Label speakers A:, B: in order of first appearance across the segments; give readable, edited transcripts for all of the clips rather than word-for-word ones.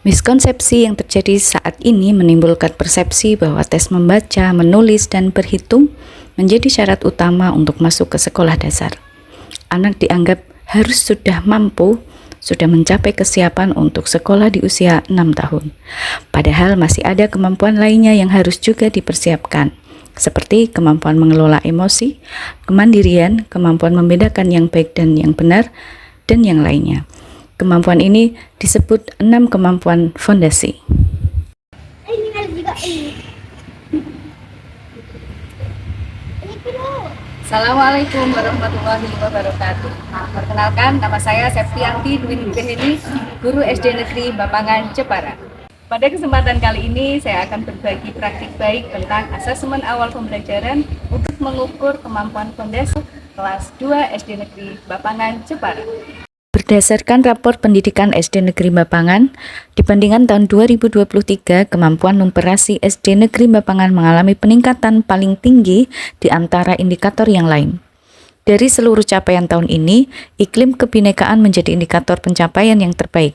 A: Miskonsepsi yang terjadi saat ini menimbulkan persepsi bahwa tes membaca, menulis, dan berhitung menjadi syarat utama untuk masuk ke sekolah dasar. Anak dianggap harus sudah mampu, sudah mencapai kesiapan untuk sekolah di usia 6 tahun. Padahal masih ada kemampuan lainnya yang harus juga dipersiapkan, seperti kemampuan mengelola emosi, kemandirian, kemampuan membedakan yang baik dan yang benar, dan yang lainnya. Kemampuan ini disebut 6 kemampuan fondasi.
B: Assalamualaikum warahmatullahi wabarakatuh. Perkenalkan, nama saya Septianti Dwi Nugraheni, guru SD Negeri Bapangan, Jepara. Pada kesempatan kali ini, saya akan berbagi praktik baik tentang asesmen awal pembelajaran untuk mengukur kemampuan fondasi kelas 2 SD Negeri Bapangan, Jepara.
A: Berdasarkan rapor pendidikan SD Negeri Bapangan, dibandingkan tahun 2023, kemampuan numerasi SD Negeri Bapangan mengalami peningkatan paling tinggi di antara indikator yang lain. Dari seluruh capaian tahun ini, iklim kebinekaan menjadi indikator pencapaian yang terbaik.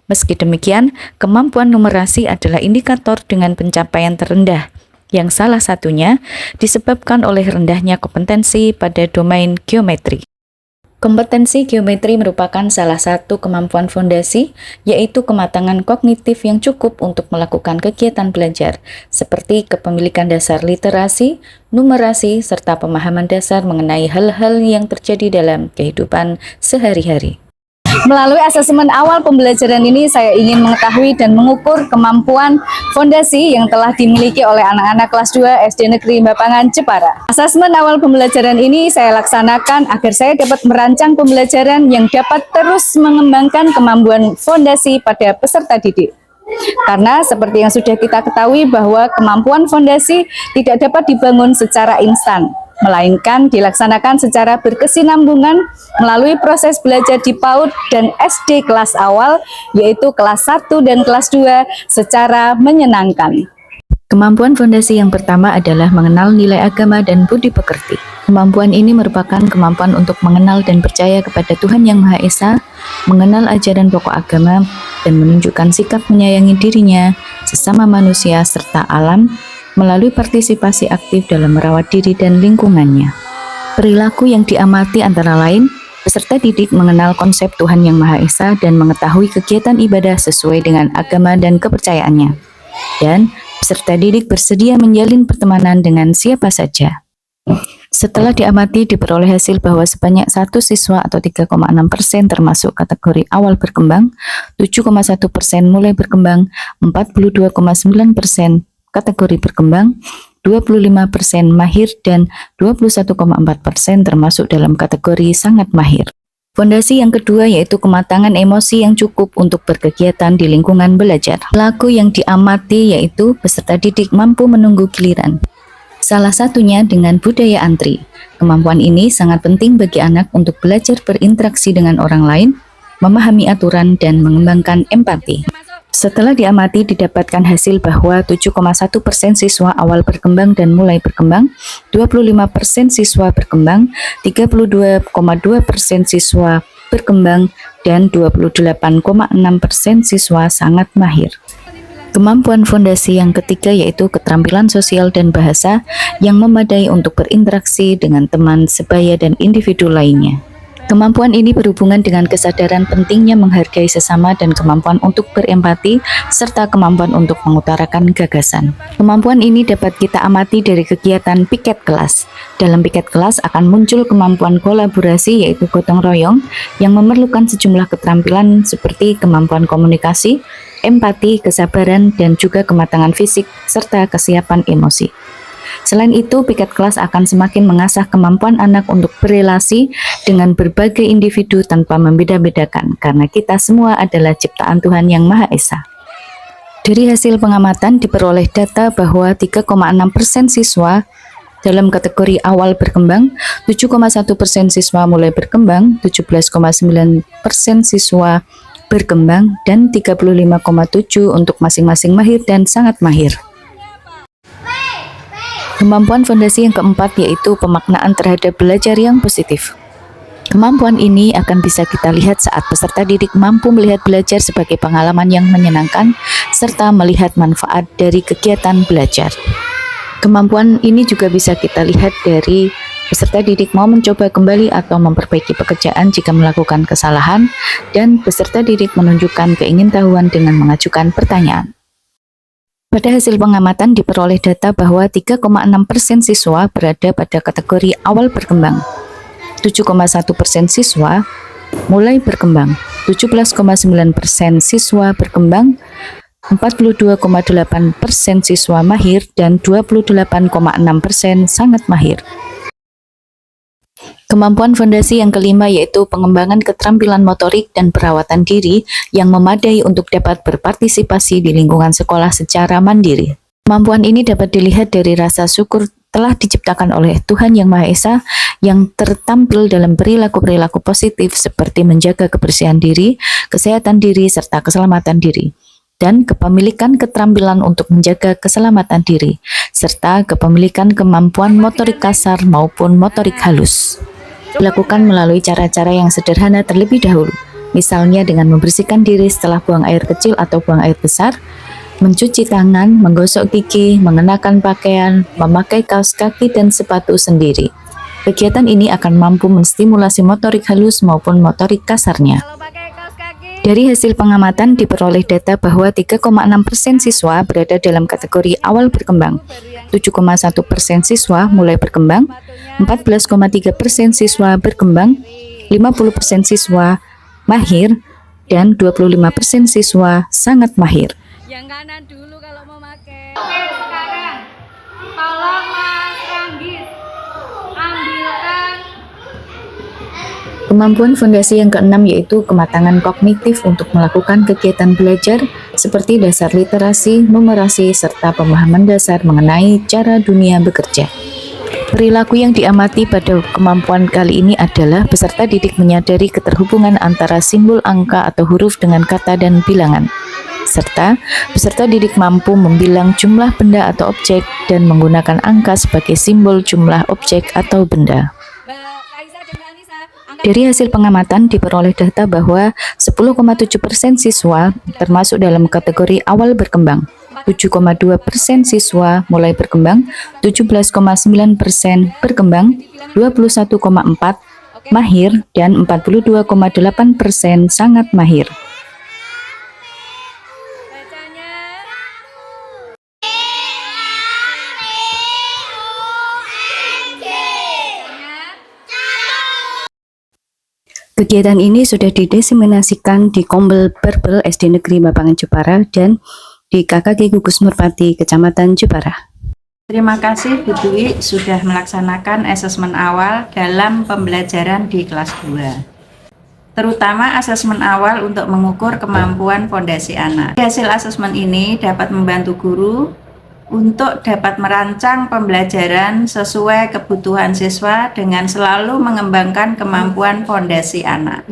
A: Meski demikian, kemampuan numerasi adalah indikator dengan pencapaian terendah, yang salah satunya disebabkan oleh rendahnya kompetensi pada domain geometri. Kompetensi geometri merupakan salah satu kemampuan fondasi, yaitu kematangan kognitif yang cukup untuk melakukan kegiatan belajar, seperti kepemilikan dasar literasi, numerasi, serta pemahaman dasar mengenai hal-hal yang terjadi dalam kehidupan sehari-hari.
B: Melalui asesmen awal pembelajaran ini, saya ingin mengetahui dan mengukur kemampuan fondasi yang telah dimiliki oleh anak-anak kelas 2 SD Negeri Bapangan, Jepara. Asesmen awal pembelajaran ini saya laksanakan agar saya dapat merancang pembelajaran yang dapat terus mengembangkan kemampuan fondasi pada peserta didik. Karena seperti yang sudah kita ketahui bahwa kemampuan fondasi tidak dapat dibangun secara instan, melainkan dilaksanakan secara berkesinambungan melalui proses belajar di PAUD dan SD kelas awal, yaitu kelas 1 dan kelas 2 secara menyenangkan.
A: Kemampuan fondasi yang pertama adalah mengenal nilai agama dan budi pekerti. Kemampuan ini merupakan kemampuan untuk mengenal dan percaya kepada Tuhan Yang Maha Esa, mengenal ajaran pokok agama, dan menunjukkan sikap menyayangi dirinya, sesama manusia, serta alam, melalui partisipasi aktif dalam merawat diri dan lingkungannya. Perilaku yang diamati antara lain, peserta didik mengenal konsep Tuhan Yang Maha Esa dan mengetahui kegiatan ibadah sesuai dengan agama dan kepercayaannya. Dan peserta didik bersedia menjalin pertemanan dengan siapa saja. Setelah diamati, diperoleh hasil bahwa sebanyak 1 siswa atau 3,6% termasuk kategori awal berkembang, 7,1% mulai berkembang, 42,9% kategori berkembang, 25% mahir, dan 21,4% termasuk dalam kategori sangat mahir. Fondasi yang kedua yaitu kematangan emosi yang cukup untuk berkegiatan di lingkungan belajar. Perilaku yang diamati yaitu peserta didik mampu menunggu giliran. Salah satunya dengan budaya antri. Kemampuan ini sangat penting bagi anak untuk belajar berinteraksi dengan orang lain, memahami aturan, dan mengembangkan empati. Setelah diamati, didapatkan hasil bahwa 7,1% siswa awal berkembang dan mulai berkembang, 25% siswa berkembang, 32,2% siswa berkembang, dan 28,6% siswa sangat mahir. Kemampuan fondasi yang ketiga yaitu keterampilan sosial dan bahasa yang memadai untuk berinteraksi dengan teman sebaya dan individu lainnya. Kemampuan ini berhubungan dengan kesadaran pentingnya menghargai sesama dan kemampuan untuk berempati, serta kemampuan untuk mengutarakan gagasan. Kemampuan ini dapat kita amati dari kegiatan piket kelas. Dalam piket kelas akan muncul kemampuan kolaborasi yaitu gotong royong yang memerlukan sejumlah keterampilan seperti kemampuan komunikasi, empati, kesabaran, dan juga kematangan fisik, serta kesiapan emosi. Selain itu, piket kelas akan semakin mengasah kemampuan anak untuk berelasi dengan berbagai individu tanpa membeda-bedakan, karena kita semua adalah ciptaan Tuhan Yang Maha Esa. Dari hasil pengamatan diperoleh data bahwa 3,6% siswa dalam kategori awal berkembang, 7,1% siswa mulai berkembang, 17,9% siswa berkembang, dan 35,7% untuk masing-masing mahir dan sangat mahir. Kemampuan fondasi yang keempat yaitu pemaknaan terhadap belajar yang positif. Kemampuan ini akan bisa kita lihat saat peserta didik mampu melihat belajar sebagai pengalaman yang menyenangkan serta melihat manfaat dari kegiatan belajar. Kemampuan ini juga bisa kita lihat dari peserta didik mau mencoba kembali atau memperbaiki pekerjaan jika melakukan kesalahan, dan peserta didik menunjukkan keingintahuan dengan mengajukan pertanyaan. Pada hasil pengamatan diperoleh data bahwa 3,6% siswa berada pada kategori awal berkembang, 7,1% siswa mulai berkembang, 17,9% siswa berkembang, 42,8% siswa mahir, dan 28,6% sangat mahir. Kemampuan fondasi yang kelima yaitu pengembangan keterampilan motorik dan perawatan diri yang memadai untuk dapat berpartisipasi di lingkungan sekolah secara mandiri. Kemampuan ini dapat dilihat dari rasa syukur telah diciptakan oleh Tuhan Yang Maha Esa yang tertampil dalam perilaku-perilaku positif seperti menjaga kebersihan diri, kesehatan diri, serta keselamatan diri, dan kepemilikan keterampilan untuk menjaga keselamatan diri, serta kepemilikan kemampuan motorik kasar maupun motorik halus. Dilakukan melalui cara-cara yang sederhana terlebih dahulu, misalnya dengan membersihkan diri setelah buang air kecil atau buang air besar, mencuci tangan, menggosok gigi, mengenakan pakaian, memakai kaos kaki dan sepatu sendiri. Kegiatan ini akan mampu menstimulasi motorik halus maupun motorik kasarnya. Dari hasil pengamatan diperoleh data bahwa 3,6% siswa berada dalam kategori awal berkembang, 7,1% siswa mulai berkembang, 14,3% siswa berkembang, 50% siswa mahir, dan 25% siswa sangat mahir.
B: Yang kanan dulu kalau mau pakai. Oke, sekarang tolong Mas Ranggis ambilkan.
A: Kemampuan fondasi yang keenam yaitu kematangan kognitif untuk melakukan kegiatan belajar seperti dasar literasi, numerasi, serta pemahaman dasar mengenai cara dunia bekerja. Perilaku yang diamati pada kemampuan kali ini adalah peserta didik menyadari keterhubungan antara simbol angka atau huruf dengan kata dan bilangan, serta peserta didik mampu membilang jumlah benda atau objek dan menggunakan angka sebagai simbol jumlah objek atau benda. Dari hasil pengamatan diperoleh data bahwa 10,7% siswa termasuk dalam kategori awal berkembang, 7,2% siswa mulai berkembang, 17,9% berkembang, 21,4% mahir, dan 42,8% sangat mahir. Kegiatan ini sudah didiseminasikan di Kombel Berbel SD Negeri Bapangan Jepara dan di KKG Gugus Nurpati, Kecamatan Jepara.
C: Terima kasih Bu Dwi sudah melaksanakan asesmen awal dalam pembelajaran di kelas 2. Terutama asesmen awal untuk mengukur kemampuan fondasi anak. Hasil asesmen ini dapat membantu guru untuk dapat merancang pembelajaran sesuai kebutuhan siswa dengan selalu mengembangkan kemampuan fondasi anak.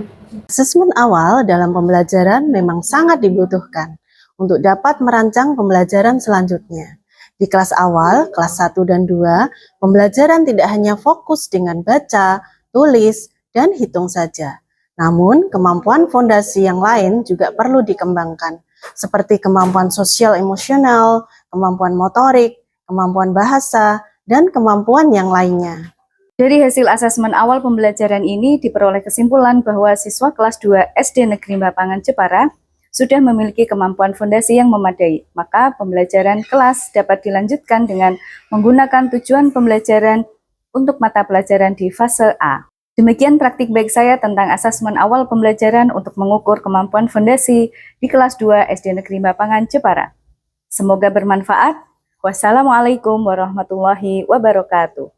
D: Asesmen awal dalam pembelajaran memang sangat dibutuhkan untuk dapat merancang pembelajaran selanjutnya. Di kelas awal, kelas 1 dan 2, pembelajaran tidak hanya fokus dengan baca, tulis, dan hitung saja. Namun, kemampuan fondasi yang lain juga perlu dikembangkan, seperti kemampuan sosial emosional, kemampuan motorik, kemampuan bahasa, dan kemampuan yang lainnya.
B: Dari hasil asesmen awal pembelajaran ini diperoleh kesimpulan bahwa siswa kelas 2 SD Negeri Bapangan Jepara sudah memiliki kemampuan fondasi yang memadai, maka pembelajaran kelas dapat dilanjutkan dengan menggunakan tujuan pembelajaran untuk mata pelajaran di fase A. Demikian praktik baik saya tentang asesmen awal pembelajaran untuk mengukur kemampuan fondasi di kelas 2 SD Negeri Bapangan Jepara. Semoga bermanfaat. Wassalamualaikum warahmatullahi wabarakatuh.